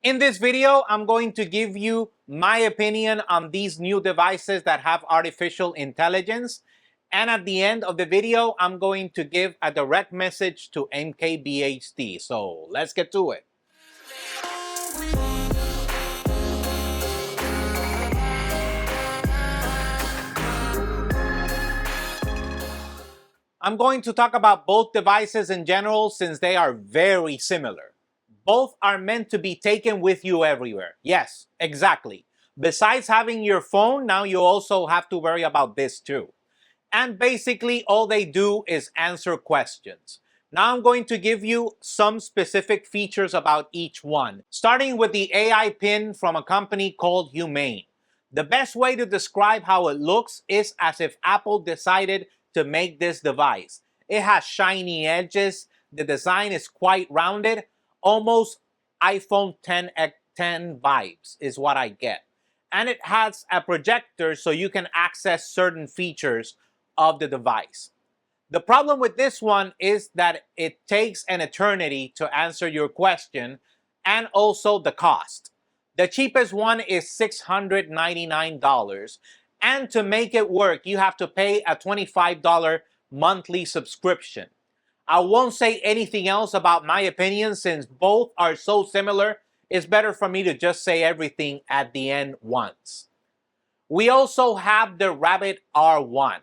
In this video, I'm going to give you my opinion on these new devices that have artificial intelligence. And at the end of the video, I'm going to give a direct message to MKBHD. So let's get to it. I'm going to talk about both devices in general since they are very similar. Both are meant to be taken with you everywhere. Yes, exactly. Besides having your phone, now you also have to worry about this too. And basically all they do is answer questions. Now I'm going to give you some specific features about each one, starting with the AI pin from a company called Humane. The best way to describe how it looks is as if Apple decided to make this device. It has shiny edges, the design is quite rounded, almost iPhone X10 vibes is what I get. And it has a projector so you can access certain features of the device. The problem with this one is that it takes an eternity to answer your question and also the cost. The cheapest one is $699, and to make it work, you have to pay a $25 monthly subscription. I won't say anything else about my opinion since both are so similar. It's better for me to just say everything at the end once. We also have the Rabbit R1.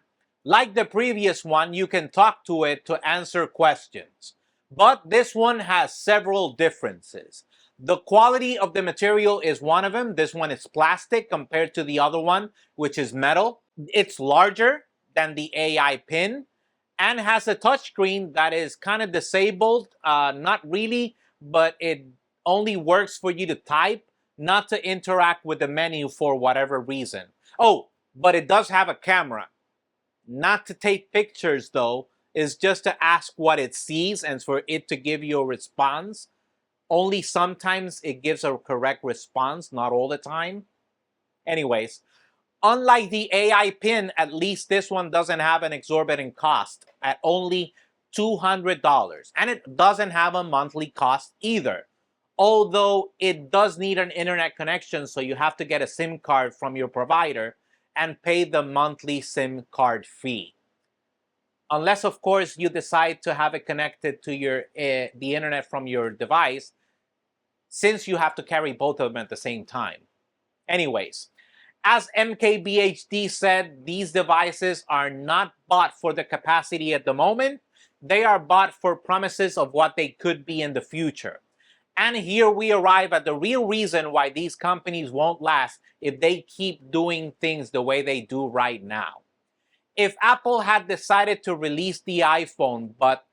Like the previous one, you can talk to it to answer questions. But this one has several differences. The quality of the material is one of them. This one is plastic compared to the other one, which is metal. It's larger than the AI pin and has a touchscreen that is kind of disabled. Not really, but it only works for you to type, not to interact with the menu for whatever reason. Oh, but it does have a camera. Not to take pictures though, is just to ask what it sees and for it to give you a response. Only sometimes it gives a correct response, not all the time. Anyways, unlike the AI pin, at least this one doesn't have an exorbitant cost at only $200. And it doesn't have a monthly cost either. Although it does need an internet connection, so you have to get a SIM card from your provider and pay the monthly SIM card fee. Unless, of course, you decide to have it connected to your the internet from your device, since you have to carry both of them at the same time. Anyways, as MKBHD said, these devices are not bought for the capacity at the moment. They are bought for promises of what they could be in the future. And here we arrive at the real reason why these companies won't last if they keep doing things the way they do right now. If Apple had decided to release the iPhone, but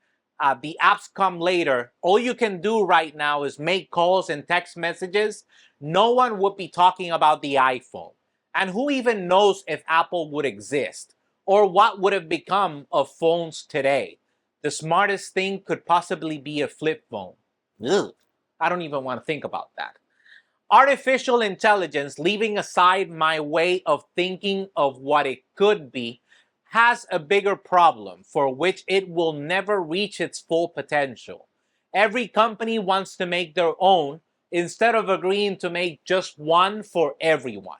the apps come later, all you can do right now is make calls and text messages, no one would be talking about the iPhone. And who even knows if Apple would exist? Or what would have become of phones today? The smartest thing could possibly be a flip phone. Ugh. I don't even want to think about that. Artificial intelligence, leaving aside my way of thinking of what it could be, has a bigger problem for which it will never reach its full potential. Every company wants to make their own instead of agreeing to make just one for everyone.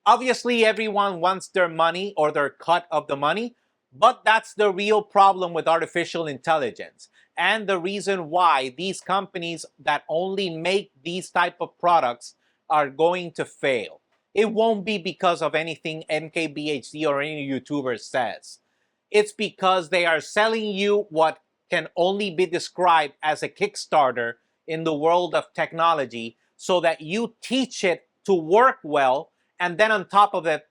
Obviously, everyone wants their money or their cut of the money, but that's the real problem with artificial intelligence and the reason why these companies that only make these type of products are going to fail. It won't be because of anything MKBHD or any YouTuber says. It's because they are selling you what can only be described as a Kickstarter in the world of technology so that you teach it to work well and then on top of it,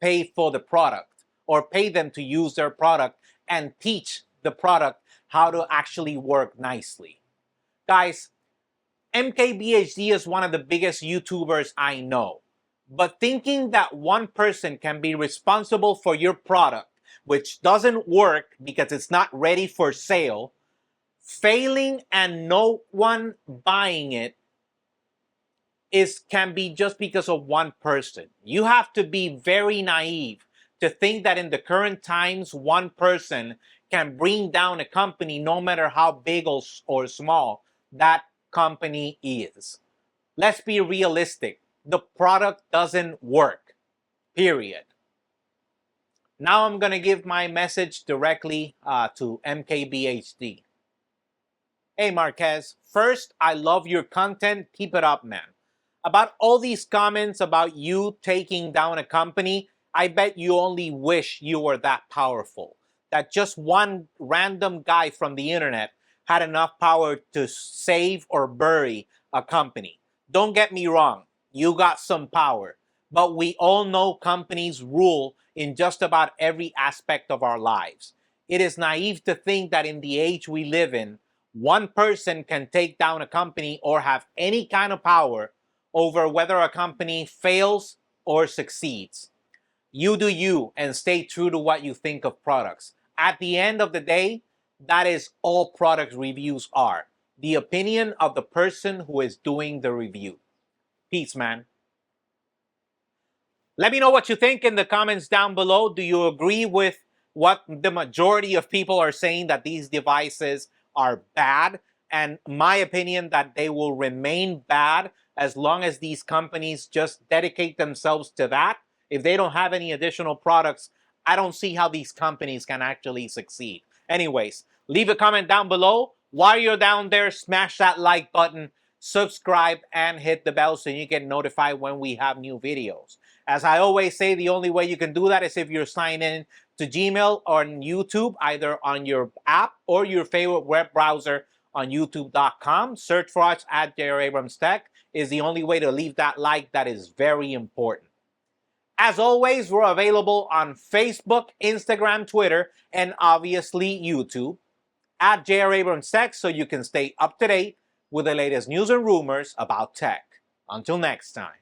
pay for the product or pay them to use their product and teach the product how to actually work nicely. Guys, MKBHD is one of the biggest YouTubers I know. But thinking that one person can be responsible for your product, which doesn't work because it's not ready for sale, failing and no one buying it, can be just because of one person. You have to be very naive to think that in the current times, one person can bring down a company no matter how big or small that company is. let's be realistic. The product doesn't work, period. Now I'm going to give my message directly to MKBHD. Hey Marquez, first, I love your content. Keep it up, man. About all these comments about you taking down a company, I bet you only wish you were that powerful. That just one random guy from the internet had enough power to save or bury a company. Don't get me wrong, you got some power. But we all know companies rule in just about every aspect of our lives. It is naive to think that in the age we live in, one person can take down a company or have any kind of power over whether a company fails or succeeds. You do you and stay true to what you think of products. At the end of the day, that is all product reviews are. The opinion of the person who is doing the review. Peace, man. Let me know what you think in the comments down below. Do you agree with what the majority of people are saying, that these devices are bad? And my opinion that they will remain bad as long as these companies just dedicate themselves to that. If they don't have any additional products, I don't see how these companies can actually succeed. Anyways, leave a comment down below. While you're down there, smash that like button, subscribe, and hit the bell so you get notified when we have new videos. As I always say, the only way you can do that is if you're signed in to Gmail or on YouTube, either on your app or your favorite web browser on youtube.com. Search for us at J.R. Abrams Tech is the only way to leave that like. That is very important. As always, we're available on Facebook, Instagram, Twitter, and obviously YouTube at J.R. Abrams Tech so you can stay up to date with the latest news and rumors about tech. Until next time.